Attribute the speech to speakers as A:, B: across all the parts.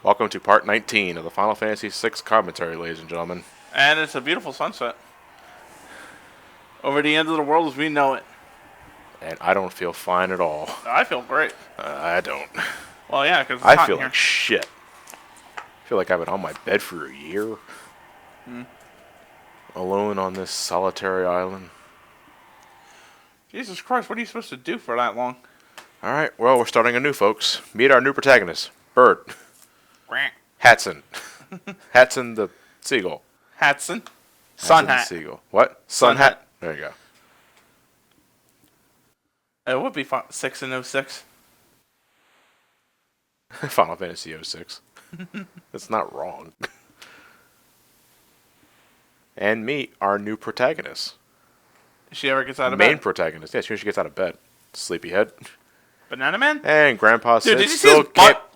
A: Welcome to part 19 of the Final Fantasy VI commentary, ladies and gentlemen.
B: And it's a beautiful sunset. Over the end of the world as we know it.
A: And I don't feel fine at all.
B: I feel great.
A: I don't.
B: Well, yeah, because it's
A: I
B: hot
A: feel
B: in here.
A: like shit. I feel like I've been on my bed for a year. Alone on this solitary island.
B: Jesus Christ, what are you supposed to do for that long?
A: Alright, well, we're starting anew, folks. Meet our new protagonist, Bird.
B: Quack.
A: Hatson. Hatson the seagull.
B: Hatson. Sun
A: Hatson the
B: hat.
A: seagull. What? Sun hat? There you go.
B: It would be 6 and 06.
A: Final Fantasy 06. That's not wrong. And meet our new protagonist.
B: She ever gets out of
A: Main
B: bed?
A: protagonist. Yeah, as soon as she gets out of bed. Sleepyhead.
B: Banana Man?
A: And Grandpa Sid
B: did you see
A: still
B: his butt?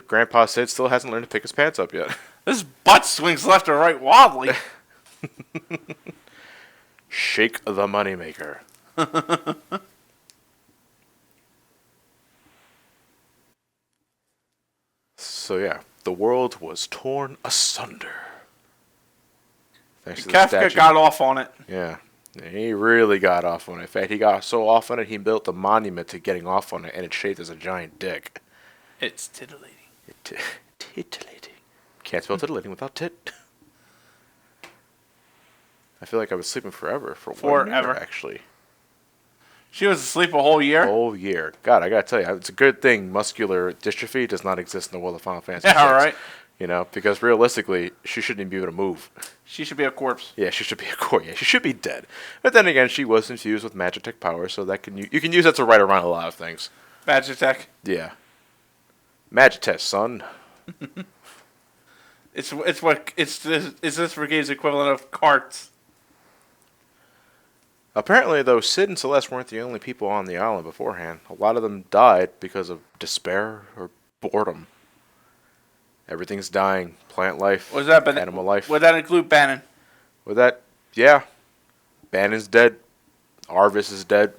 A: Grandpa Sid still hasn't learned to pick his pants up yet.
B: This butt swings left or right wildly.
A: Shake the moneymaker. So yeah, the world was torn asunder. Thanks to the
B: Kafka
A: statue.
B: got off on it.
A: Yeah, he really got off on it. In fact, he got so off on it, he built a monument to getting off on it, and it's shaped as a giant dick.
B: It's titillating.
A: Titillating. Can't spell titillating without tit. I feel like I was sleeping forever for 1 year,
B: Forever.
A: actually.
B: She was asleep a whole year.
A: Whole year. God, I gotta tell you, it's a good thing muscular dystrophy does not exist in the world of Final Fantasy.
B: Yeah,
A: VI.
B: right.
A: You know, because realistically, she shouldn't even be able to move.
B: She should be a corpse.
A: Yeah, she should be a core. Yeah, she should be dead. But then again, she was infused with Magitech power, so that you can use that to right around a lot of things.
B: Magitech.
A: Yeah. Magitech, son.
B: It's this brigade's equivalent of carts.
A: Apparently, though, Sid and Celeste weren't the only people on the island beforehand. A lot of them died because of despair or boredom. Everything's dying. Plant life,
B: Was that
A: animal life.
B: Would that include Bannon?
A: With that, yeah. Bannon's dead. Arvis is dead.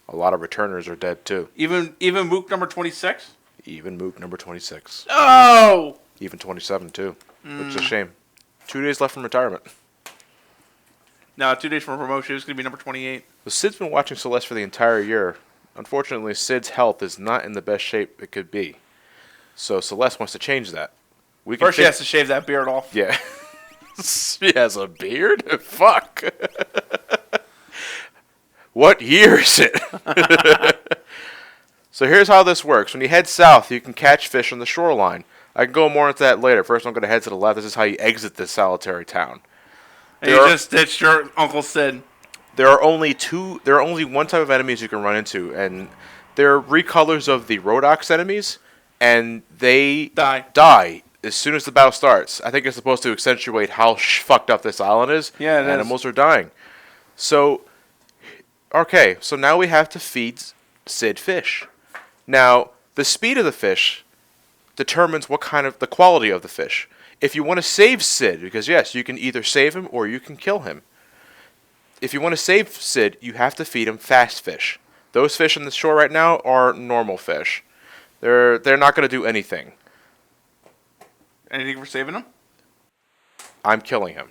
A: A lot of returners are dead, too.
B: Even Mook number 26?
A: Even Mook number 26.
B: Oh!
A: Even 27, too. Which is a shame. 2 days left from retirement.
B: No, 2 days from promotion. It's going to be number 28.
A: So Sid's been watching Celeste for the entire year. Unfortunately, Sid's health is not in the best shape it could be. So Celeste wants to change that.
B: First, she has to shave that beard off.
A: Yeah. She has a beard? Fuck. What year is it? So here's how this works. When you head south, you can catch fish on the shoreline. I can go more into that later. First, I'm going to head to the left. This is how you exit this solitary town.
B: And you just ditched your Uncle Sid.
A: There are only one type of enemies you can run into, and they're recolors of the Rhodox enemies, and they die as soon as the battle starts. I think it's supposed to accentuate how fucked up this island is.
B: Yeah, it
A: Animals are dying. So, okay, so now we have to feed Sid fish. Now, the speed of the fish determines the quality of the fish. If you want to save Sid, because yes, you can either save him or you can kill him. If you want to save Sid, you have to feed him fast fish. Those fish on the shore right now are normal fish. They're not going to do anything.
B: Anything for saving him?
A: I'm killing him.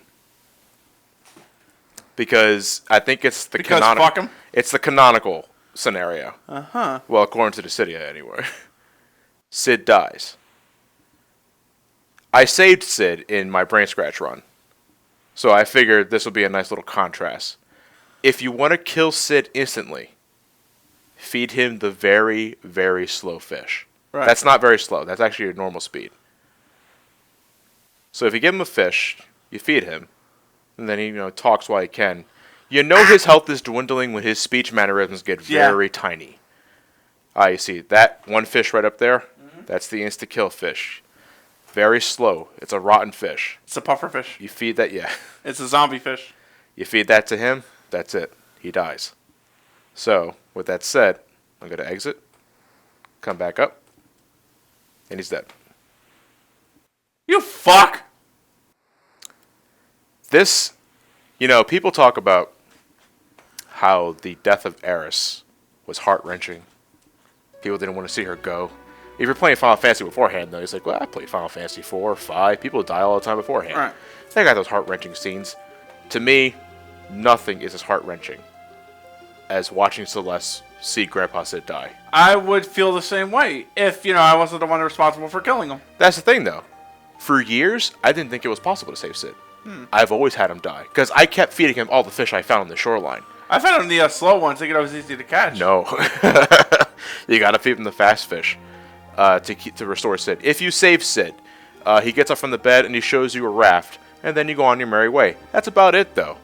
A: Because I think it's the
B: fuck him?
A: It's the canonical scenario.
B: Uh-huh.
A: Well, according to the city anyway. Sid dies. I saved Sid in my brain scratch run. So I figured this would be a nice little contrast. If you want to kill Sid instantly, feed him the very, very slow fish.
B: Right.
A: That's not very slow. That's actually your normal speed. So if you give him a fish, you feed him, and then he talks while he can. You know his health is dwindling when his speech mannerisms get very tiny. You see that one fish right up there? Mm-hmm. That's the insta-kill fish. Very slow. It's a rotten fish.
B: It's a puffer fish.
A: You feed that, yeah.
B: It's a zombie fish.
A: You feed that to him, that's it. He dies. So, with that said, I'm going to exit, come back up, and he's dead.
B: You fuck!
A: This, people talk about how the death of Eris was heart-wrenching. People didn't want to see her go. If you're playing Final Fantasy beforehand, though, he's like, well, I played Final Fantasy 4, 5. People die all the time beforehand.
B: Right.
A: They got those heart-wrenching scenes. To me, nothing is as heart-wrenching as watching Celeste see Grandpa Sid die.
B: I would feel the same way if, I wasn't the one responsible for killing him.
A: That's the thing, though. For years, I didn't think it was possible to save Sid. I've always had him die. Because I kept feeding him all the fish I found on the shoreline.
B: I found him the slow ones, thinking it was easy to catch.
A: No. You gotta feed him the fast fish to restore Sid. If you save Sid, he gets up from the bed and he shows you a raft, and then you go on your merry way. That's about it, though.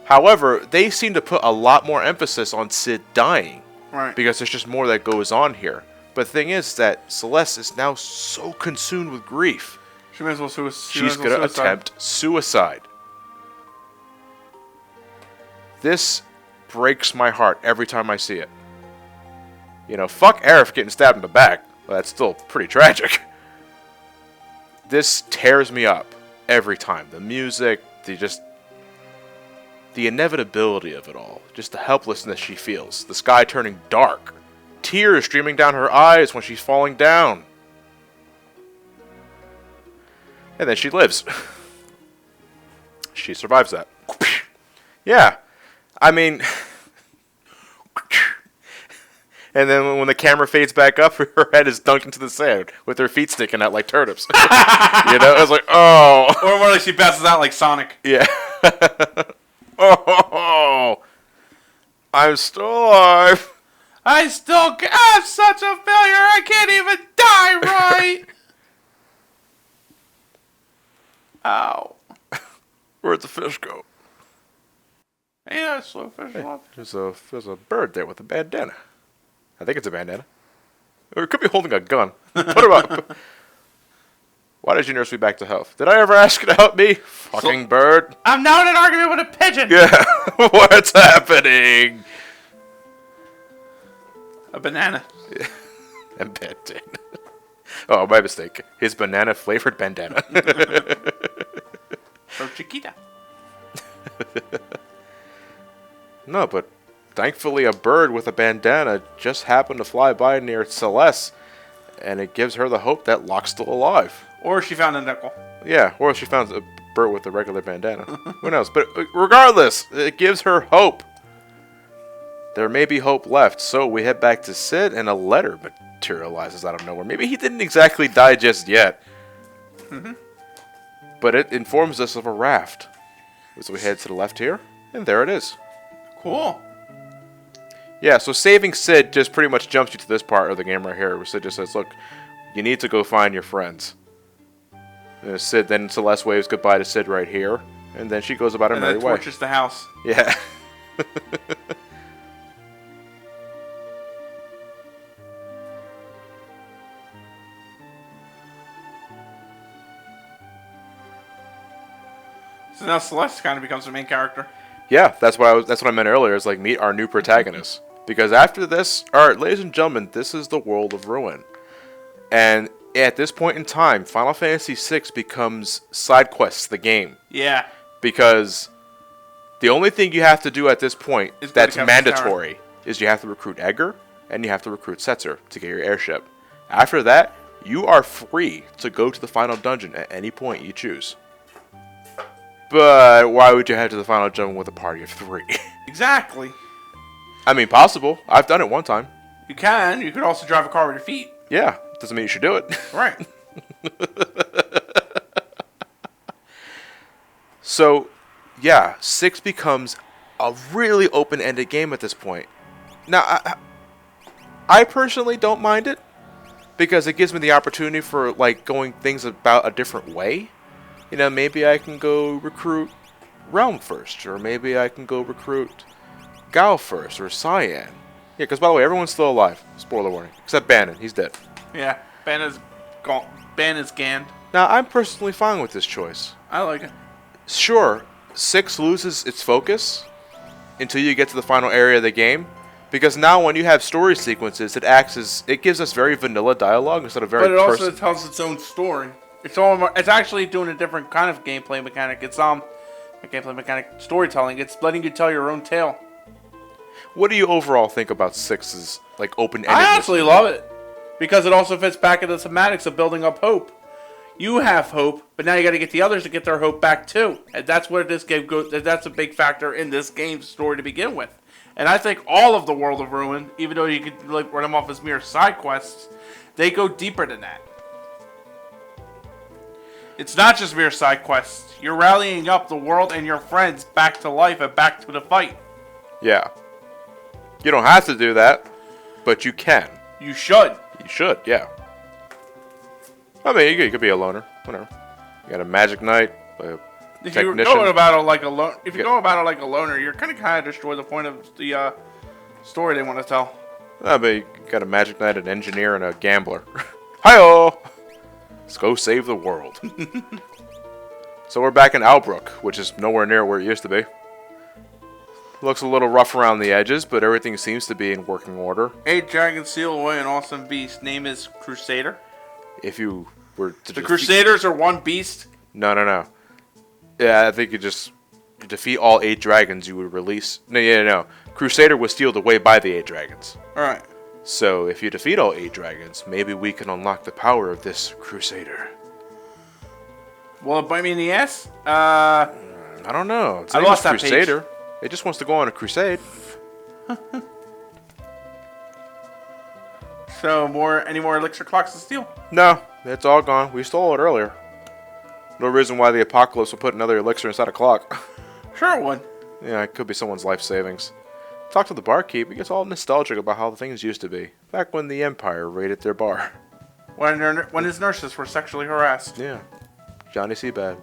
A: However, they seem to put a lot more emphasis on Sid dying.
B: Right.
A: Because there's just more that goes on here. But the thing is that Celeste is now so consumed with grief.
B: She may as well
A: She's going to attempt suicide. This breaks my heart every time I see it. Fuck Aerith getting stabbed in the back. Well, that's still pretty tragic. This tears me up every time. The music, the inevitability of it all. Just the helplessness she feels. The sky turning dark. Tears streaming down her eyes when she's falling down. And then she lives. She survives that. Yeah. I mean... And then when the camera fades back up, her head is dunked into the sand with her feet sticking out like turnips. It was like, oh.
B: Or more like she passes out like Sonic.
A: Yeah. Oh. I'm still alive.
B: I'm such a failure. I can't even die right. Ow.
A: Where'd the fish go?
B: Yeah, slow fish left.
A: There's a bird there with a bandana. I think it's a bandana. Or it could be holding a gun. Put him up. Why did you nurse me back to health? Did I ever ask you to help me? Fucking bird.
B: I'm now in an argument with a pigeon.
A: Yeah. What's happening?
B: A banana.
A: Yeah. A bandana. Oh, my mistake. His banana-flavored bandana.
B: From Chiquita.
A: No, but thankfully a bird with a bandana just happened to fly by near Celeste, and it gives her the hope that Locke's still alive.
B: Or she found a nickel.
A: Yeah, or she found a bird with a regular bandana. Who knows? But regardless, it gives her hope. There may be hope left, so we head back to Sid, and a letter materializes out of nowhere. Maybe he didn't exactly die just yet. But it informs us of a raft. So we head to the left here, and there it is.
B: Cool.
A: Yeah, so saving Sid just pretty much jumps you to this part of the game right here, where Sid just says, look, you need to go find your friends. And then Celeste waves goodbye to Sid right here, and then she goes about her merry way.
B: And then torches the house.
A: Yeah.
B: So now Celeste kind of becomes the main character.
A: Yeah, that's what I meant earlier. Is like meet our new protagonist. Because after this, all right, ladies and gentlemen, this is the world of Ruin, and at this point in time, Final Fantasy VI becomes side quests the game.
B: Yeah.
A: Because the only thing you have to do at this point that's mandatory
B: Tower.
A: Is you have to recruit Edgar and you have to recruit Setzer to get your airship. After that, you are free to go to the final dungeon at any point you choose. But why would you head to the final dungeon with a party of 3?
B: Exactly.
A: I mean, possible. I've done it one time.
B: You can. You could also drive a car with your feet.
A: Yeah. Doesn't mean you should do it.
B: Right.
A: So, yeah, 6 becomes a really open-ended game at this point. Now, I personally don't mind it because it gives me the opportunity for like going things about a different way. You know, maybe I can go recruit Realm first, or maybe I can go recruit Gal first, or Cyan. Yeah, because by the way, everyone's still alive. Spoiler warning. Except Bannon. He's dead.
B: Yeah, Ban is ganned.
A: Now, I'm personally fine with this choice.
B: I like it.
A: Sure, 6 loses its focus until you get to the final area of the game. Because now when you have story sequences, it gives us very vanilla dialogue instead of very
B: But it also tells its own story. It's actually doing a different kind of gameplay mechanic. It's a gameplay mechanic storytelling. It's letting you tell your own tale.
A: What do you overall think about 6's like open-ended?
B: I actually love it. Because it also fits back into the thematics of building up hope. You have hope, but now you got to get the others to get their hope back too. And that's where this game goes. That's a big factor in this game's story to begin with. And I think all of the World of Ruin, even though you could like run them off as mere side quests, they go deeper than that. It's not just mere side quests. You're rallying up the world and your friends back to life and back to the fight.
A: Yeah. You don't have to do that, but you can.
B: You should.
A: You should, yeah. I mean, you could be a loner, whatever. You got a magic knight, a
B: If
A: technician.
B: you're going about it like a loner, you're kind of destroy the point of the story they want to tell.
A: I mean, you got a magic knight, an engineer, and a gambler. Hi-oh! Let's go save the world. So we're back in Albrook, which is nowhere near where it used to be. Looks a little rough around the edges, but everything seems to be in working order.
B: 8 dragons seal away an awesome beast. Name is Crusader.
A: If you were to
B: The Crusaders are one beast.
A: No. Yeah, I think you defeat all 8 dragons, you would release... No. Crusader was sealed away by the 8 dragons.
B: Alright.
A: So if you defeat all 8 dragons, maybe we can unlock the power of this Crusader.
B: Will it bite me in the ass?
A: I don't know. Its
B: I
A: name
B: lost
A: is
B: that
A: Crusader. It just wants to go on a crusade.
B: So, any more elixir clocks to steal?
A: No, it's all gone. We stole it earlier. No reason why the apocalypse will put another elixir inside a clock.
B: Sure it would.
A: Yeah, it could be someone's life savings. Talk to the barkeep. He gets all nostalgic about how the things used to be. Back when the Empire raided their bar.
B: When his nurses were sexually harassed.
A: Yeah. Johnny Seabad.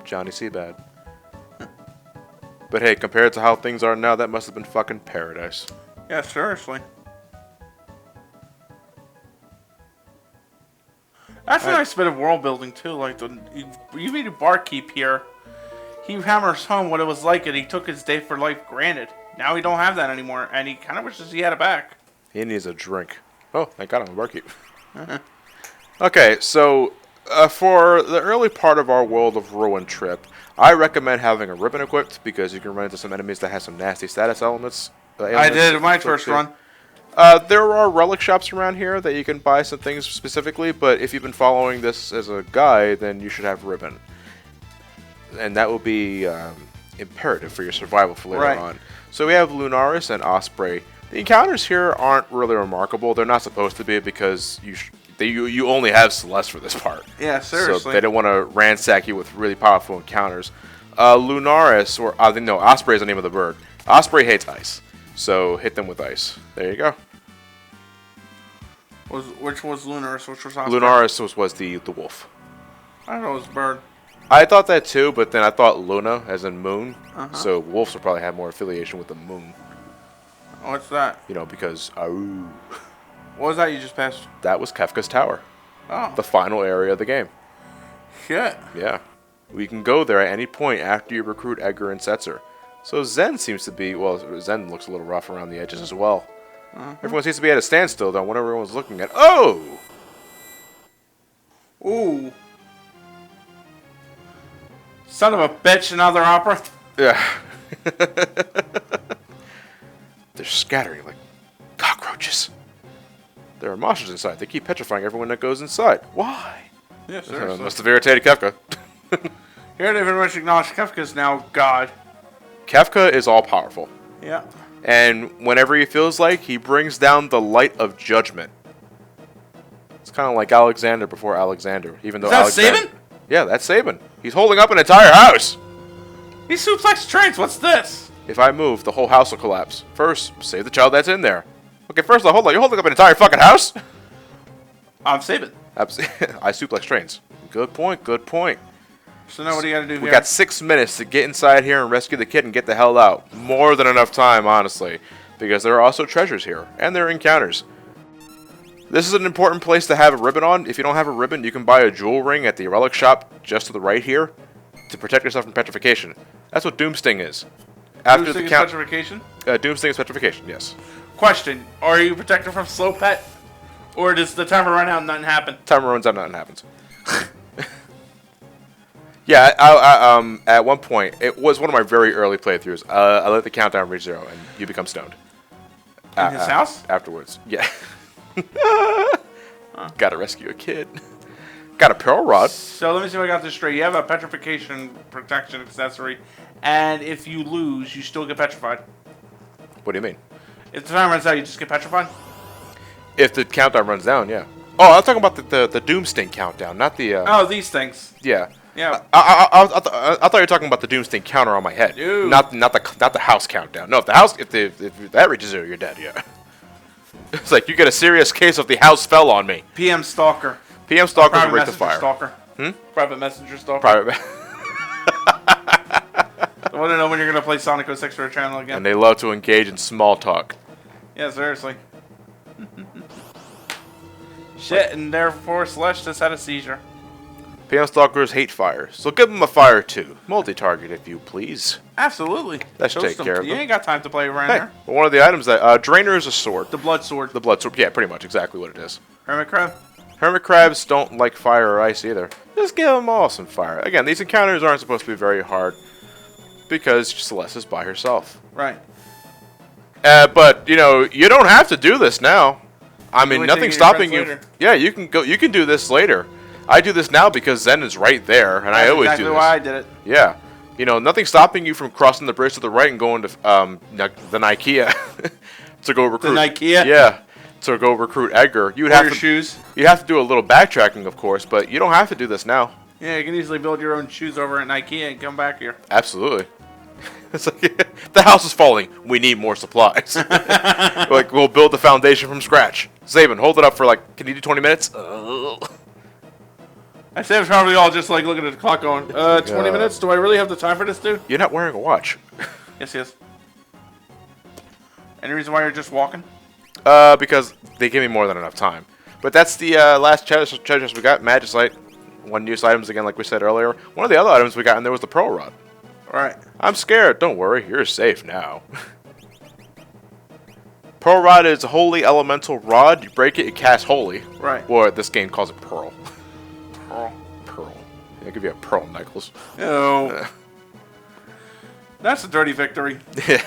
A: Johnny Seabad. But hey, compared to how things are now, that must have been fucking paradise.
B: Yeah, seriously. That's a nice bit of world building too. Like you meet a barkeep here. He hammers home what it was like, and he took his day for life granted. Now he don't have that anymore, and he kind of wishes he had it back.
A: He needs a drink. Oh, I got him a barkeep. Okay, so for the early part of our World of Ruin trip, I recommend having a ribbon equipped because you can run into some enemies that have some nasty status elements.
B: I did in my first run.
A: There are relic shops around here that you can buy some things specifically, but if you've been following this as a guide, then you should have ribbon. And that will be imperative for your survival for later on. So we have Lunaris and Osprey. The encounters here aren't really remarkable. They're not supposed to be because you only have Celeste for this part.
B: Yeah, seriously.
A: So they don't want to ransack you with really powerful encounters. Lunaris, Osprey is the name of the bird. Osprey hates ice. So hit them with ice. There you go.
B: Which was Lunaris? Which was Osprey?
A: Lunaris was the wolf.
B: I don't know, it was bird.
A: I thought that too, but then I thought Luna, as in moon. So wolves will probably have more affiliation with the moon.
B: What's that?
A: You know, because Aru.
B: What was that you just passed?
A: That was Kefka's Tower.
B: Oh.
A: The final area of the game.
B: Shit.
A: Yeah. We can go there at any point after you recruit Edgar and Setzer. So Zen seems to be, Zen looks a little rough around the edges as well. Everyone seems to be at a standstill, though, when everyone's looking at... Oh!
B: Ooh. Son of a bitch, another opera.
A: Yeah. They're scattering like cockroaches. There are monsters inside. They keep petrifying everyone that goes inside. Why?
B: Yeah, seriously.
A: Must have irritated Kefka.
B: Here they very much acknowledge Kefka's now God.
A: Kefka is all-powerful.
B: Yeah.
A: And whenever he feels like, he brings down the light of judgment. It's kind of like Alexander before Alexander. Even though
B: Is that Sabin?
A: Yeah, that's Sabin. He's holding up an entire house.
B: He suplex trains. What's this?
A: If I move, the whole house will collapse. First, save the child that's in there. Okay, first of all, hold on. You're holding up an entire fucking house?
B: I'm Sabin.
A: I suplex trains. Good point, good point.
B: So now what do you gotta do here?
A: We got 6 minutes to get inside here and rescue the kid and get the hell out. More than enough time, honestly. Because there are also treasures here. And there are encounters. This is an important place to have a ribbon on. If you don't have a ribbon, you can buy a jewel ring at the relic shop just to the right here to protect yourself from petrification. That's what Doomsting is. After
B: Doomsting
A: the count,
B: is petrification?
A: Doomsting is petrification, yes.
B: Question. Are you protected from slow pet? Or does the timer run out and nothing happen?
A: Timer runs out, nothing happens. Yeah, I at one point, it was one of my very early playthroughs. I let the countdown reach 0, and you become stoned.
B: In his house?
A: Afterwards, yeah. Gotta rescue a kid. Got a pearl rod.
B: So let me see if I got this straight. You have a petrification protection accessory, and if you lose, you still get petrified.
A: What do you mean?
B: If the time runs out, you just get petrified?
A: If the countdown runs down, yeah. Oh, I'm talking about the Doomsting countdown, not the.
B: Oh, these things.
A: Yeah.
B: Yeah.
A: I thought you were talking about the Doomsting counter on my head.
B: Dude.
A: Not the house countdown. No, if that reaches 0, you're dead. Yeah. It's like you get a serious case of the house fell on me.
B: PM Stalker.
A: PM Stalker's a
B: Private
A: rate to
B: Messenger
A: fire.
B: Stalker. Private Messenger Stalker.
A: Private.
B: I want to know when you're going to play Sonic 06 for a channel again.
A: And they love to engage in small talk.
B: Yeah, seriously. Shit, and therefore Slush just had a seizure.
A: PM Stalkers hate fire, so give them a fire too. Multi-target, if you please.
B: Absolutely.
A: Let's
B: Toast
A: take
B: them.
A: care of
B: You
A: them.
B: ain't got time to play around
A: Hey,
B: there.
A: well, one of the items that Drainer is a sword.
B: The Blood Sword.
A: The blood sword. Yeah, pretty much exactly what it is.
B: Hermit Crab.
A: Hermit crabs don't like fire or ice either. Just give them all some fire. Again, these encounters aren't supposed to be very hard because Celeste is by herself.
B: Right.
A: But you know, you don't have to do this now. I mean,
B: wait till you
A: nothing's
B: get your
A: stopping
B: friends
A: you.
B: later.
A: Yeah, you can go. You can do this later. I do this now because Zen is right there, and I
B: That's
A: always
B: exactly
A: do this.
B: why I did it.
A: Yeah, you know, nothing's stopping you from crossing the bridge to the right and going to the Ikea to go recruit.
B: The Ikea?
A: Yeah, to go recruit Edgar. You would
B: Or
A: have
B: your
A: to.
B: shoes.
A: You have to do a little backtracking, of course, but you don't have to do this now.
B: Yeah, you can easily build your own shoes over at IKEA and come back here.
A: Absolutely. It's like, the house is falling. We need more supplies. Like, we'll build the foundation from scratch. Saban, hold it up for like, can you do 20 minutes?
B: I say it's probably all just like looking at the clock going, 20
A: God.
B: minutes? Do I really have the time for this, dude?
A: You're not wearing a watch.
B: Yes, yes. Any reason why you're just walking?
A: Because they give me more than enough time. But that's the last treasure chest we got. Magicite. One use items again, like we said earlier. One of the other items we got in there was the Pearl Rod.
B: Alright.
A: I'm scared. Don't worry. You're safe now. Pearl Rod is a holy elemental rod. You break it, it casts holy.
B: Right.
A: Or this game calls it Pearl.
B: Pearl.
A: Pearl. I'll give you a pearl necklace.
B: No. That's a dirty victory.
A: Yeah.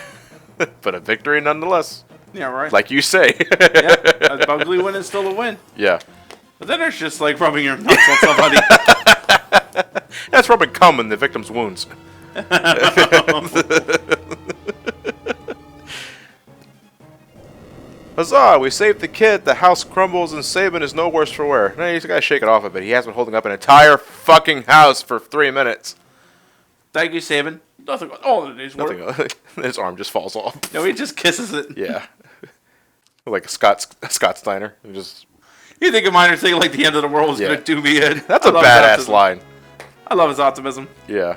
A: But a victory nonetheless.
B: Yeah, right.
A: Like you say.
B: Yeah, a ugly win is still a win.
A: Yeah.
B: But then there's just like rubbing your nuts on somebody.
A: That's rubbing cum in the victim's wounds. Huzzah! We saved the kid. The house crumbles and Saban is no worse for wear. No, he's got to shake it off a bit. He has been holding up an entire fucking house for 3 minutes.
B: Thank you, Saban. Nothing. All the days work.
A: Nothing. His arm just falls off.
B: No, he just kisses it.
A: Yeah. Like a Scott Steiner. He just.
B: You think a minor thing like the end of the world is
A: Yeah.
B: going to do me in?
A: That's
B: I
A: a
B: love his
A: badass
B: optimism.
A: line.
B: I love his optimism.
A: Yeah.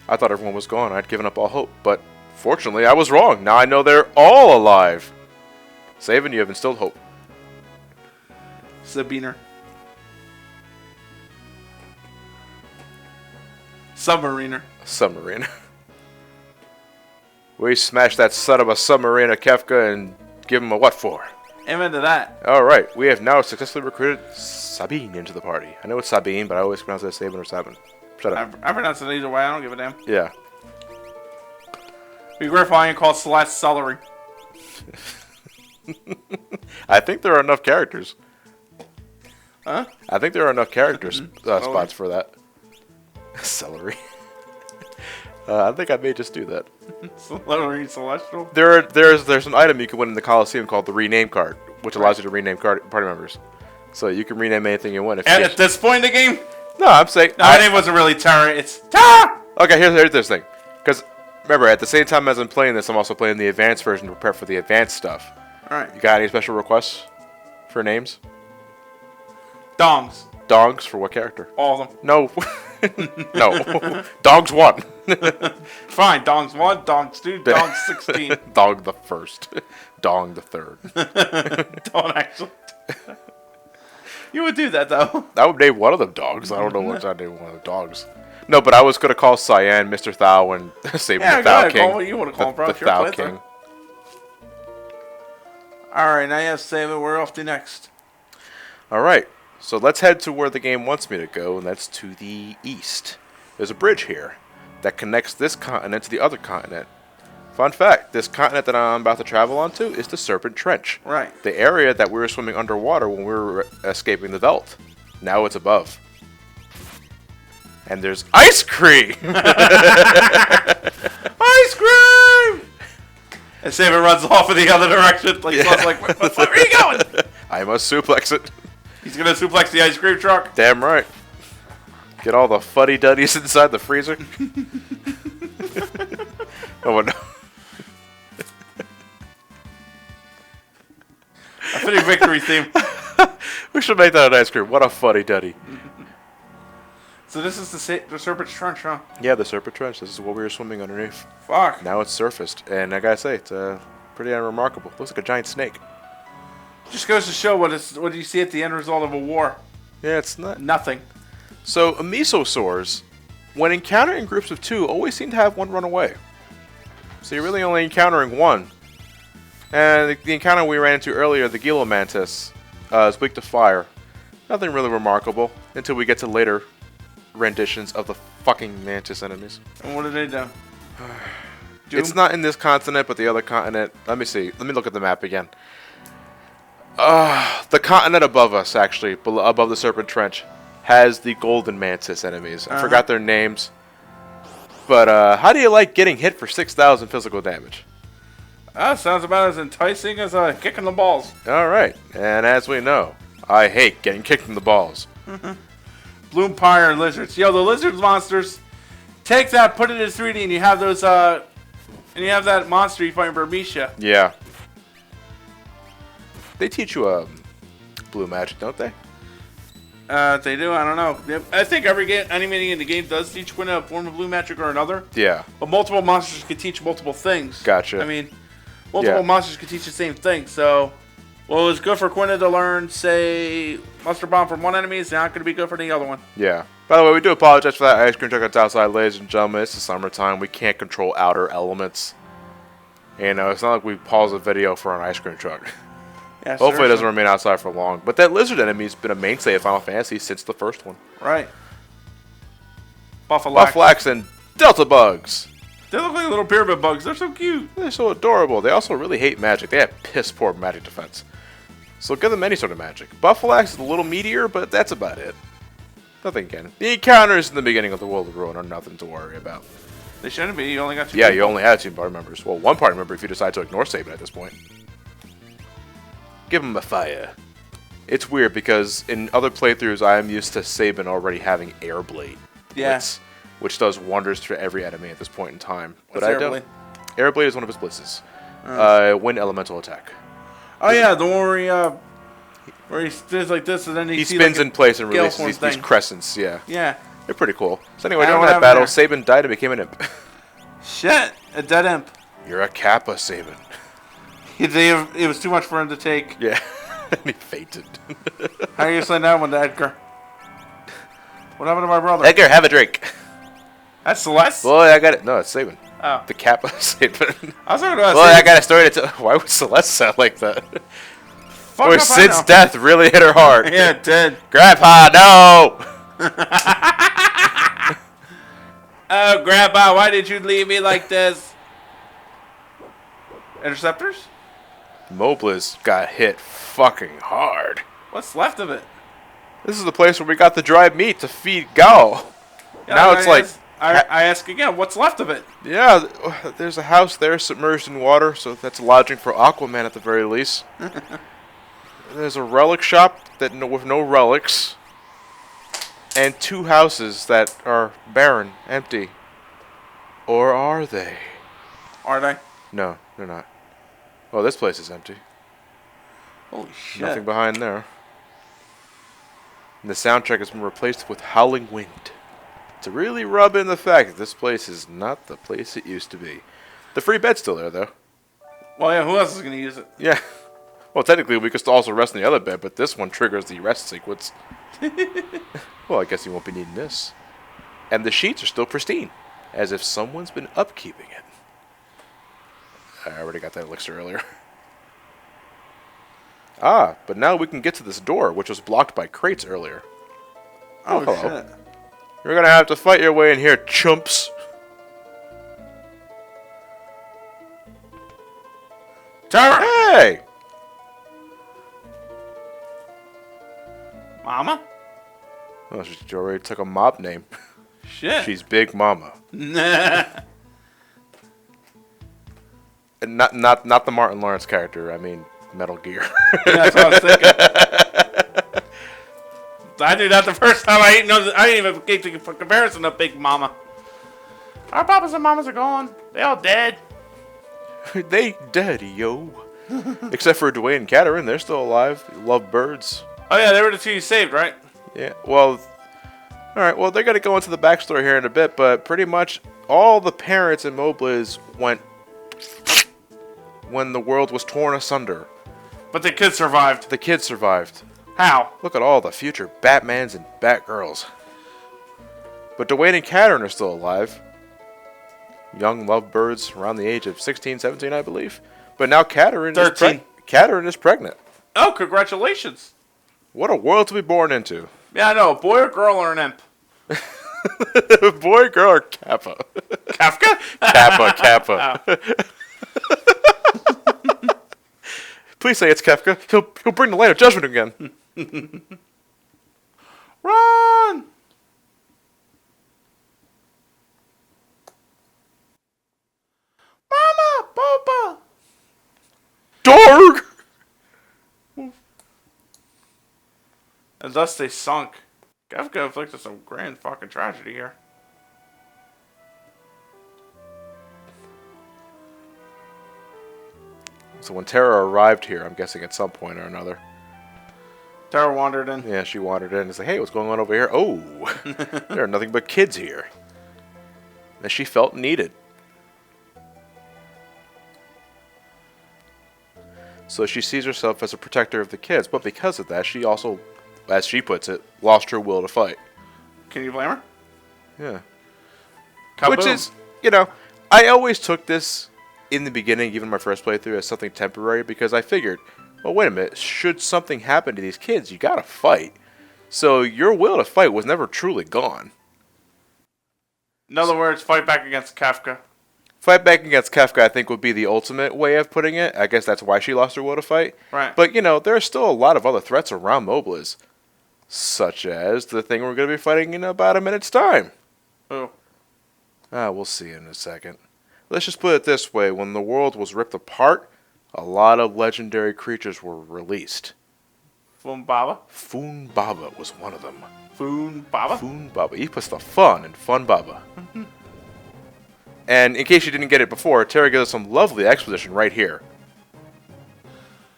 A: I thought everyone was gone. I'd given up all hope. But fortunately, I was wrong. Now I know they're all alive. Saban, you have instilled hope.
B: Sabiner. Submariner.
A: Submarine. We smashed that son of a submariner, Kefka, and give him a what for?
B: Amen to that.
A: Alright, we have now successfully recruited Sabine into the party. I know it's Sabine, but I always pronounce it as Sabin or Sabin. Shut up.
B: I pronounce it either way. I don't give a damn.
A: Yeah.
B: Be gratifying called Celeste Celery.
A: I think there are enough characters.
B: Huh?
A: I think there are enough characters
B: Celery.
A: spots for that. Celery. I think I may just do that.
B: Celery Celestial.
A: There's an item you can win in the Coliseum called the rename card, which allows you to rename party members. So you can rename anything you want. If
B: And
A: you
B: at this point in the game,
A: no, I'm saying.
B: no, my name wasn't really Tara. It's Tara.
A: Okay, here's this thing. Because remember, at the same time as I'm playing this, I'm also playing the advanced version to prepare for the advanced stuff.
B: All right.
A: You got any special requests for names?
B: Dongs.
A: Dogs for what character?
B: All of them.
A: No. No. Dogs 1.
B: Fine. Dongs 1, Dongs 2, Dongs 16.
A: Dog the 1st. Dong the 3rd.
B: Don't actually. You would do that, though.
A: I would name one of them dogs. I don't know what I'd name one of the dogs. No, but I was going to call Cyan Mr. Thou and Saban
B: Yeah,
A: the
B: go
A: Thou
B: ahead.
A: King.
B: Call what you want to call him, bro.
A: The
B: It's your
A: Thou
B: playthrough.
A: King.
B: All right. Now you have to save it. We're off to next.
A: All right. So let's head to where the game wants me to go, and that's to the east. There's a bridge here that connects this continent to the other continent. Fun fact, this continent that I'm about to travel onto is the Serpent Trench.
B: Right.
A: The area that we were swimming underwater when we were escaping the Veld. Now it's above. And there's ice cream!
B: Ice cream! And Saber runs off in the other direction. Like,
A: Yeah.
B: Saw's like, where are you going?
A: I must suplex it.
B: He's going to suplex the ice cream truck.
A: Damn right. Get all the fuddy-duddies inside the freezer. Oh, no.
B: A fitting victory theme.
A: We should make that an ice cream. What a fuddy-duddy.
B: So this is the Serpent's Trench, huh?
A: Yeah, the Serpent Trench. This is what we were swimming underneath.
B: Fuck.
A: Now it's surfaced. And I gotta say, it's pretty unremarkable. Looks like a giant snake.
B: Just goes to show what do you see at the end result of a war?
A: Yeah, it's not.
B: Nothing.
A: So, mesosaurs, when encountered in groups of 2, always seem to have one run away. So you're really only encountering one. And the encounter we ran into earlier, the Gila mantis, is weak to fire. Nothing really remarkable until we get to later renditions of the fucking mantis enemies.
B: And what do they do?
A: It's not in this continent, but the other continent. Let me see. Let me look at the map again. The continent above us, actually, above the Serpent Trench, has the golden mantis enemies. I forgot their names. But how do you like getting hit for 6,000 physical damage?
B: Sounds about as enticing as kicking the balls.
A: Alright, and as we know, I hate getting kicked in the balls.
B: Bloompire lizards. Yo, the lizard monsters. Take that, put it in 3D, and you have those. And you have that monster you fight in Burmecia.
A: Yeah. They teach you blue magic, don't they?
B: They do. I don't know. I think every game, animating in the game does teach Quinn a form of blue magic or another.
A: Yeah.
B: But multiple monsters can teach multiple things.
A: Gotcha.
B: I mean, multiple monsters can teach the same thing. So, what was good for Quinn to learn, say, Monster Bomb from one enemy is not going to be good for the other one.
A: Yeah. By the way, we do apologize for that ice cream truck that's outside, ladies and gentlemen. It's the summertime. We can't control outer elements. You know, it's not like we pause a video for an ice cream truck.
B: Yeah,
A: Hopefully it doesn't remain outside for long. But that lizard enemy's been a mainstay of Final Fantasy since the first one.
B: Right. Buffalax.
A: Buffalax and Delta Bugs.
B: They look like little pyramid bugs. They're so cute.
A: They're so adorable. They also really hate magic. They have piss poor magic defense. So give them any sort of magic. Buffalax is a little meatier, but that's about it. Nothing can. The encounters in the beginning of the World of Ruin are nothing to worry about.
B: They shouldn't be. You only got two
A: Yeah,
B: people.
A: you only have 2 party members. Well, 1 party member if you decide to ignore Saban at this point. Give him a fire. It's weird because in other playthroughs I am used to Saban already having Airblade.
B: Yeah.
A: Which does wonders for every enemy at this point in time.
B: What's
A: but I
B: Airblade?
A: don't. Airblade is one of his blisses. Wind elemental attack.
B: Oh yeah, the one where he does like this and then
A: He
B: see
A: spins
B: like
A: in place and
B: gale
A: releases
B: form
A: these
B: thing.
A: crescents. Yeah,
B: Yeah.
A: they're pretty cool. So anyway,
B: I
A: during
B: don't
A: that
B: have
A: battle,
B: it
A: Saban died and became an imp.
B: Shit, a dead imp.
A: You're a Kappa, Saban.
B: It was too much for him to take.
A: Yeah, and he fainted.
B: How are you saying that one to Edgar? What happened to my brother?
A: Edgar, have a drink.
B: That's Celeste?
A: Boy, I got it. No, it's Saban.
B: Oh.
A: The Kappa Saban.
B: I was talking about
A: Well, I got a story to tell. Why would Celeste sound like that?
B: Fuck
A: Boy,
B: if I
A: Sid's
B: know.
A: death really hit her hard.
B: Yeah, it did.
A: Grandpa, no!
B: Oh, Grandpa, why did you leave me like this? Interceptors?
A: Mobliz got hit fucking hard.
B: What's left of it?
A: This is the place where we got the dried meat to feed Gal.
B: Yeah,
A: Now it's like...
B: I ask again, what's left of it?
A: Yeah, there's a house there submerged in water, so that's lodging for Aquaman at the very least. There's a relic shop with no relics. And 2 houses that are barren, empty. Or are they?
B: Are they?
A: No, they're not. Oh, this place is empty.
B: Holy shit.
A: Nothing behind there. And the soundtrack has been replaced with Howling Wind. To really rub in the fact that this place is not the place it used to be. The free bed's still there, though.
B: Well, yeah, who else is going to use it?
A: Yeah. Well, technically, we could also rest in the other bed, but this one triggers the rest sequence. Well, I guess you won't be needing this. And the sheets are still pristine, as if someone's been upkeeping it. I already got that elixir earlier. Ah, but now we can get to this door, which was blocked by crates earlier.
B: Oh,
A: hello.
B: shit.
A: You're gonna have to fight your way in here, chumps.
B: Tara!
A: Hey!
B: Mama?
A: Oh, she already took a mob name.
B: Shit.
A: She's Big Mama.
B: Nah.
A: And not the Martin Lawrence character. I mean, Metal Gear.
B: Yeah, that's what I was thinking. I knew that the first time. I didn't even get the comparison of Big Mama. Our papas and mamas are gone. They all dead.
A: They dead, yo. Except for Dwayne and Kataryn, they're still alive. Love birds.
B: Oh yeah, they were the two you saved, right?
A: Yeah, well, alright, well, they're going to go into the backstory here in a bit, but pretty much all the parents in Mobliz went when the world was torn asunder.
B: But the kids survived.
A: The kids survived.
B: How?
A: Look at all the future Batmans and Batgirls. But Dwayne and Kataryn are still alive. Young lovebirds around the age of 16, 17, I believe. But now Kataryn
B: 13.
A: Kataryn is pregnant.
B: Oh, congratulations.
A: What a world to be born into.
B: Yeah, I know. A boy or girl or an imp?
A: Boy, girl, or Kappa?
B: Kafka?
A: Kappa. Please say it's Kefka. He'll bring the light of judgment again.
B: Run! Mama! Boba!
A: Dorg!
B: And thus they sunk. Kafka inflicted some grand fucking tragedy here.
A: So when Tara arrived here, I'm guessing at some point or another.
B: Tara wandered in.
A: Yeah, she wandered in and said, hey, what's going on over here? Oh, there are nothing but kids here. And she felt needed. So she sees herself as a protector of the kids, but because of that, she also, as she puts it, lost her will to fight.
B: Can you blame her?
A: Yeah.
B: Kaboom.
A: Which is, you know, I always took this in the beginning, even my first playthrough, as something temporary because I figured, well, wait a minute, should something happen to these kids, you gotta fight. So your will to fight was never truly gone.
B: In other words, fight back against Kafka.
A: Fight back against Kefka, I think, would be the ultimate way of putting it. I guess that's why she lost her will to fight.
B: Right.
A: But, you know, there are still a lot of other threats around Mobliz. Such as the thing we're going to be fighting in about a minute's time.
B: Who?
A: We'll see in a second. Let's just put it this way. When the world was ripped apart, a lot of legendary creatures were released.
B: Foon Baba?
A: Foon Baba was one of them.
B: Foon Baba?
A: Foon Baba. He puts the fun in Fun Baba. And in case you didn't get it before, Terra gives us some lovely exposition right here.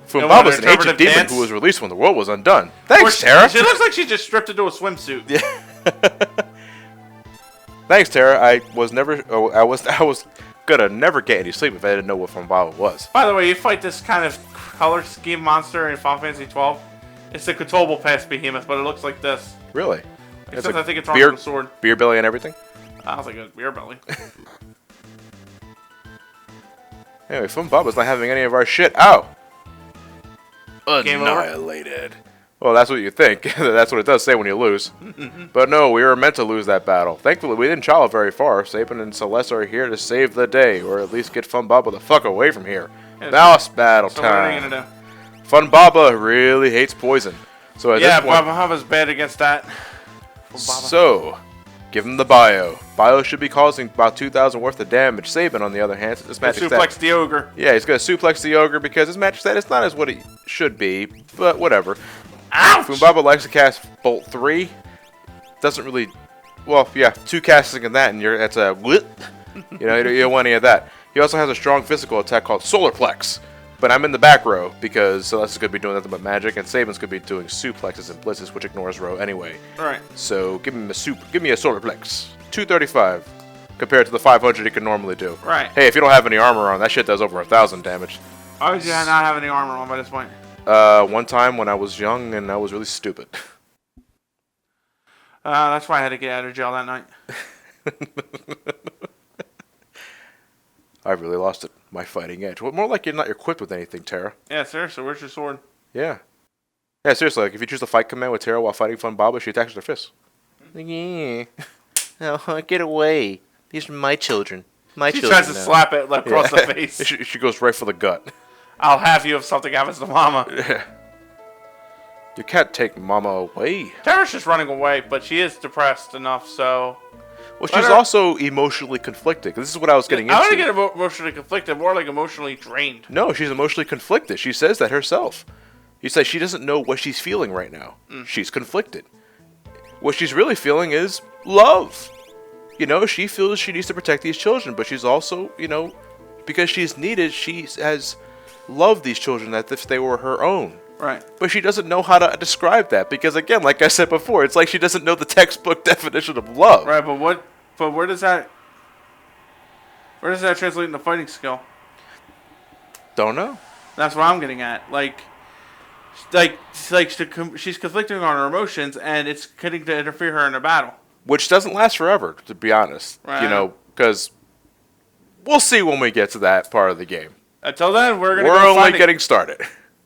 A: Foon Baba's an ancient demon
B: dance?
A: who was released when the world was undone. Thanks, Terra!
B: She looks like she just stripped into a swimsuit.
A: Yeah. Thanks, Terra. I was gonna never get any sleep if I didn't know what Fun Baba was.
B: By the way, you fight this kind of color scheme monster in Final Fantasy 12. It's a controllable past behemoth, but it looks like this.
A: Really?
B: Except I think it's armed with a sword.
A: Beer belly and everything?
B: I was like a beer belly.
A: Anyway, Fun Baba's not having any of our shit. Ow!
B: Game over?
A: Annihilated. Well, that's what you think. That's what it does say when you lose. But no, we were meant to lose that battle. Thankfully, we didn't travel very far. Sabin and Celeste are here to save the day, or at least get Fun Baba the fuck away from here.
B: Yeah,
A: Boss battle
B: so what are you
A: time.
B: gonna do?
A: Fun Baba really hates poison. So at
B: Yeah,
A: this point,
B: Baba's bad against that. Fun Baba.
A: so give him the bio. Bio should be causing about 2,000 worth of damage. Sabin, on the other hand, this magic
B: suplex
A: stat.
B: the ogre.
A: Yeah, he's gonna suplex the ogre because his magic stat is not as what it should be, but whatever.
B: Ouch!
A: Foon Baba likes to cast Bolt 3. Doesn't really, well, yeah, 2 casting in that, and that's a whoop. You know, you don't want any of that. He also has a strong physical attack called Solarplex. But I'm in the back row because Celeste could be doing nothing but magic, and Sabin's could be doing suplexes and blitzes, which ignores row anyway.
B: Alright.
A: So give me a Solarplex. 235 compared to the 500 he can normally do.
B: Right.
A: Hey, if you don't have any armor on, that shit does over 1,000 damage.
B: Why would you not have any armor on by this point?
A: One time when I was young and I was really stupid.
B: That's why I had to get out of jail that night.
A: I really lost it. My fighting edge. Well, more like you're not equipped with anything, Terra.
B: Yeah, seriously, where's your sword?
A: Yeah. Yeah, seriously, like if you choose the fight command with Terra while fighting Fun Baba, she attacks with her fists. Yeah. Oh, get away. These are my children. My
B: She
A: children
B: tries to
A: now.
B: slap it across the face.
A: She goes right for the gut.
B: I'll have you if something happens to Mama.
A: You can't take Mama away.
B: Tara's just running away, but she is depressed enough, so...
A: Well, she's also emotionally conflicted. 'Cause this is what I was getting into.
B: I don't get emotionally conflicted, more like emotionally drained.
A: No, she's emotionally conflicted. She says that herself. She says she doesn't know what she's feeling right now. She's conflicted. What she's really feeling is love. You know, she feels she needs to protect these children, but she's also, you know, because she's needed, she has loved these children as if they were her own.
B: Right.
A: But she doesn't know how to describe that because, again, like I said before, it's like she doesn't know the textbook definition of love.
B: Right, but where does that translate into fighting skill?
A: Don't know.
B: That's what I'm getting at. She's conflicting on her emotions, and it's getting to interfere her in a battle.
A: Which doesn't last forever, to be honest.
B: Right.
A: You know, because we'll see when we get to that part of the game.
B: Until then, we're
A: only getting started.